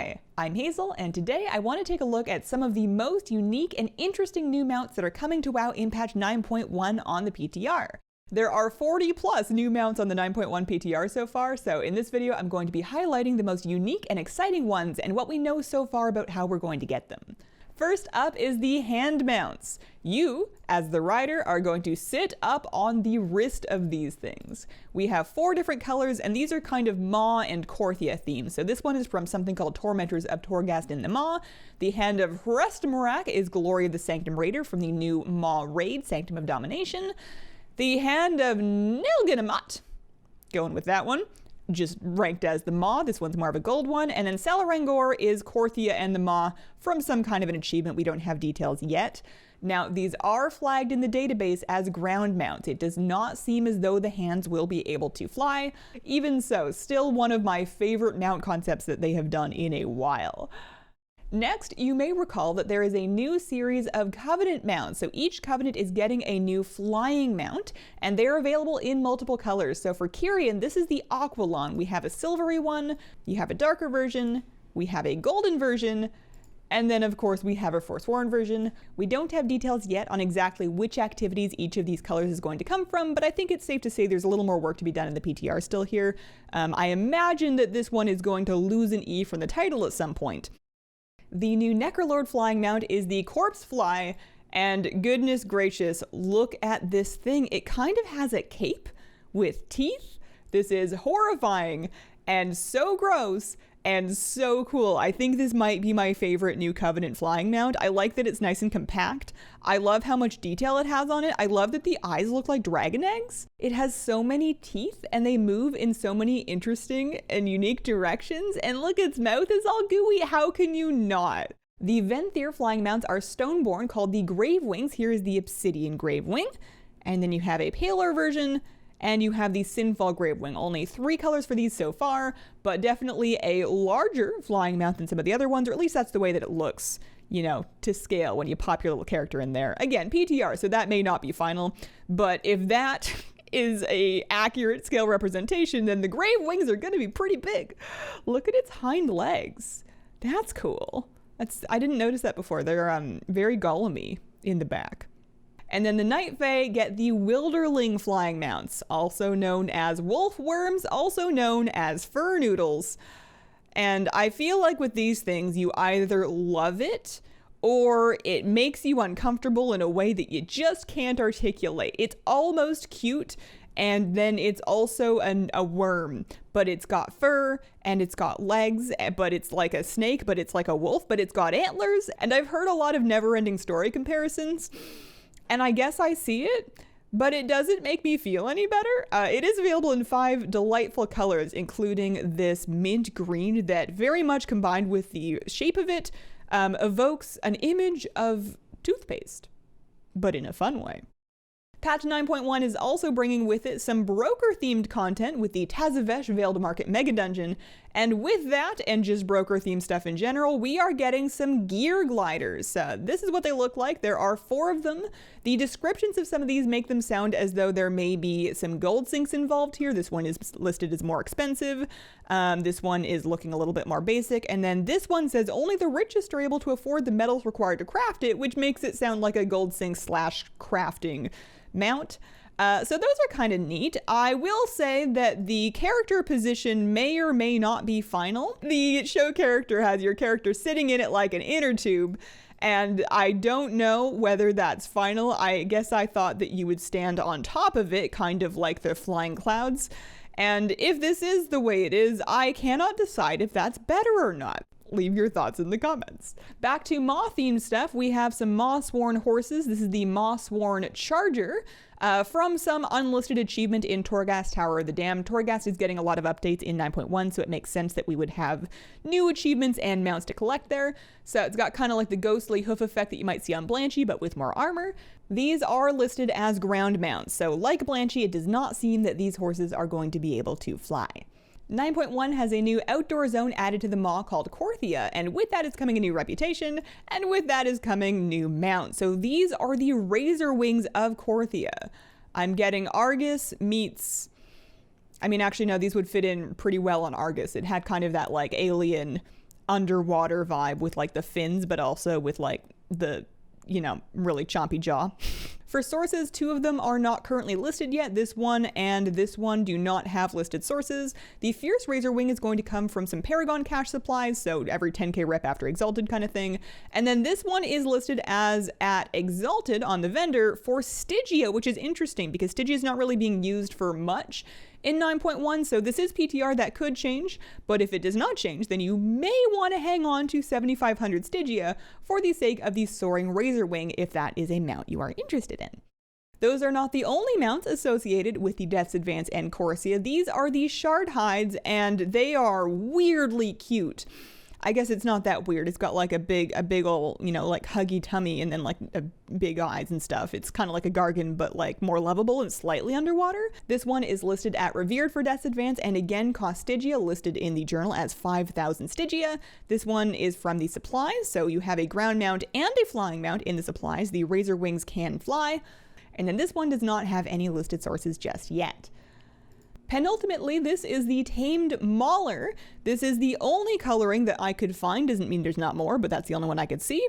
Hi, I'm Hazel, and today I want to take a look at some of the most unique and interesting new mounts that are coming to WoW in patch 9.1 on the PTR. There are 40 plus new mounts on the 9.1 PTR so far, so in this video I'm going to be highlighting the most unique and exciting ones and what we know so far about how we're going to get them. First up is the hand mounts. You, as the rider, are going to sit up on the wrist of these things. We have 4 different colors, and these are kind of Maw and Korthia themes. So this one is from something called Tormentors of Torghast in the Maw. The hand of Hrestmorak is Glory of the Sanctum Raider from the new Maw raid, Sanctum of Domination. The hand of Nilganamat, going with that one, just ranked as the Maw. This one's more of a gold one. And then Salarangor is Korthia and the Maw from some kind of an achievement. We don't have details yet. Now, these are flagged in the database as ground mounts. It does not seem as though the hands will be able to fly. Even so, still one of my favorite mount concepts that they have done in a while. Next, you may recall that there is a new series of Covenant mounts. So each Covenant is getting a new flying mount, and they're available in multiple colors. So for Kyrian, this is the Aquilon. We have a silvery one, you have a darker version, we have a golden version, and then of course we have a Forsworn version. We don't have details yet on exactly which activities each of these colors is going to come from, but I think it's safe to say there's a little more work to be done in the PTR still here. I imagine that this one is going to lose an E from the title at some point. The new Necrolord flying mount is the Corpsefly, and goodness gracious, look at this thing. It kind of has a cape with teeth. This is horrifying and so gross and so cool. I think this might be my favorite new Covenant flying mount. I like that it's nice and compact. I love how much detail it has on it. I love that the eyes look like dragon eggs. It has so many teeth and they move in so many interesting and unique directions. And look, its mouth is all gooey. How can you not? The Venthyr flying mounts are Stoneborn called the Gravewings. Here is the Obsidian Gravewing. And then you have a paler version, and you have the Sinfall Gravewing. Only 3 colors for these so far, but definitely a larger flying mount than some of the other ones, or at least that's the way that it looks, you know, to scale when you pop your little character in there. Again, PTR, so that may not be final, but if that is a accurate scale representation, then the Gravewings are gonna be pretty big. Look at its hind legs. That's cool. I didn't notice that before. They're very golem-y in the back. And then the Night Fae get the Wilderling flying mounts, also known as wolf worms, also known as fur noodles. And I feel like with these things, you either love it or it makes you uncomfortable in a way that you just can't articulate. It's almost cute, and then it's also a worm, but it's got fur and it's got legs, but it's like a snake, but it's like a wolf, but it's got antlers. And I've heard a lot of Neverending Story comparisons. And I guess I see it, but it doesn't make me feel any better. It is available in 5 delightful colors, including this mint green that, very much combined with the shape of it, evokes an image of toothpaste, but in a fun way. Patch 9.1 is also bringing with it some broker-themed content with the Tazavesh Veiled Market Mega Dungeon, and with that, and just broker-themed stuff in general, we are getting some gear gliders. This is what they look like. There are 4 of them. The descriptions of some of these make them sound as though there may be some gold sinks involved here. This one is listed as more expensive. This one is looking a little bit more basic, and then this one says only the richest are able to afford the metals required to craft it, which makes it sound like a gold sink / crafting mount. So those are kind of neat. I will say that the character position may or may not be final. The show character has your character sitting in it like an inner tube, and I don't know whether that's final. I guess I thought that you would stand on top of it, kind of like the flying clouds. And if this is the way it is, I cannot decide if that's better or not. Leave your thoughts in the comments. Back to Maw themed stuff, we have some Maw Sworn horses. This is the Maw Sworn Charger from some unlisted achievement in Torghast Tower of the Damned. Torghast is getting a lot of updates in 9.1, so it makes sense that we would have new achievements and mounts to collect there. So it's got kind of like the ghostly hoof effect that you might see on Blanchy, but with more armor. These are listed as ground mounts, so like Blanchy, it does not seem that these horses are going to be able to fly. 9.1 has a new outdoor zone added to the Maw called Korthia, and with that is coming a new reputation, and with that is coming new mounts. So these are the Razorwings of Korthia. I'm getting Argus meets... I mean, actually, no, these would fit in pretty well on Argus. It had kind of that, like, alien underwater vibe with like the fins, but also with like the, you know, really chompy jaw. For sources, 2 of them are not currently listed yet. This one and this one do not have listed sources. The Fierce Razorwing is going to come from some Paragon cache supplies, so every 10k rep after Exalted kind of thing. And then this one is listed as at Exalted on the vendor for Stygia, which is interesting because Stygia is not really being used for much in 9.1, so this is PTR that could change, but if it does not change, then you may want to hang on to 7500 Stygia for the sake of the Soaring Razorwing if that is a mount you are interested in. Those are not the only mounts associated with the Death's Advance and Korthia. These are the Shardhides, and they are weirdly cute. I guess it's not that weird. It's got like a big ol', you know, like huggy tummy and then like big eyes and stuff. It's kind of like a Gargan, but like more lovable and slightly underwater. This one is listed at Revered for Death's Advance and again cost Stygia, listed in the journal as 5,000 Stygia. This one is from the supplies, so you have a ground mount and a flying mount in the supplies. The Razorwings can fly. And then this one does not have any listed sources just yet. Penultimately, this is the Tamed Mauler. This is the only coloring that I could find. Doesn't mean there's not more, but that's the only one I could see.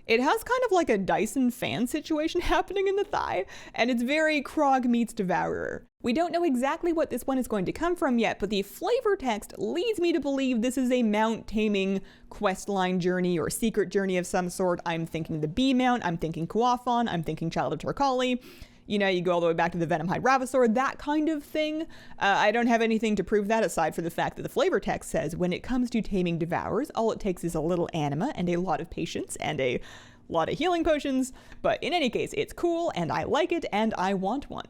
It has kind of like a Dyson fan situation happening in the thigh, and it's very Krog meets Devourer. We don't know exactly what this one is going to come from yet, but the flavor text leads me to believe this is a mount taming questline journey or secret journey of some sort. I'm thinking the bee mount, I'm thinking Kuafon, I'm thinking Child of Torkali. You know, you go all the way back to the Venomhide Ravasaur, that kind of thing. I don't have anything to prove that aside from the fact that the flavor text says when it comes to taming Devourers, all it takes is a little anima and a lot of patience and a lot of healing potions. But in any case, it's cool and I like it and I want one.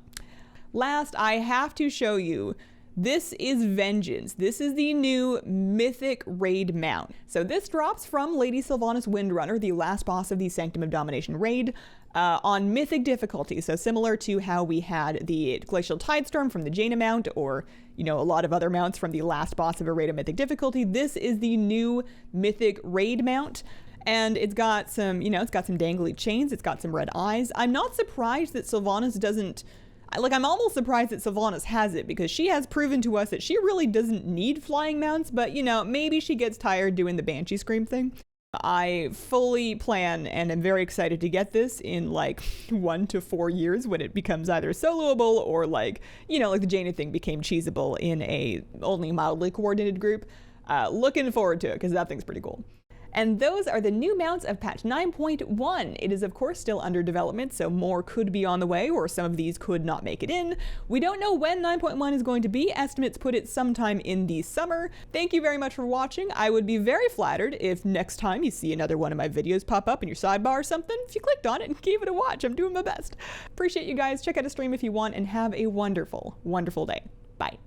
Last, I have to show you, this is Vengeance. This is the new Mythic raid mount. So this drops from Lady Sylvanas Windrunner, the last boss of the Sanctum of Domination raid, on Mythic difficulty. So similar to how we had the Glacial Tidestorm from the Jaina mount, or, you know, a lot of other mounts from the last boss of a raid of Mythic difficulty, this is the new Mythic raid mount. And it's got some, you know, it's got some dangly chains, it's got some red eyes. I'm not surprised that Sylvanas doesn't, like, I'm almost surprised that Sylvanas has it, because she has proven to us that she really doesn't need flying mounts, but, you know, maybe she gets tired doing the Banshee Scream thing. I fully plan and am very excited to get this in like 1 to 4 years when it becomes either soloable or like, you know, like the Jaina thing became cheesable in a only mildly coordinated group. Looking forward to it because that thing's pretty cool. And those are the new mounts of patch 9.1. It is of course still under development, so more could be on the way, or some of these could not make it in. We don't know when 9.1 is going to be. Estimates put it sometime in the summer. Thank you very much for watching. I would be very flattered if next time you see another one of my videos pop up in your sidebar or something, if you clicked on it and gave it a watch. I'm doing my best. Appreciate you guys. Check out a stream if you want, and have a wonderful, wonderful day. Bye.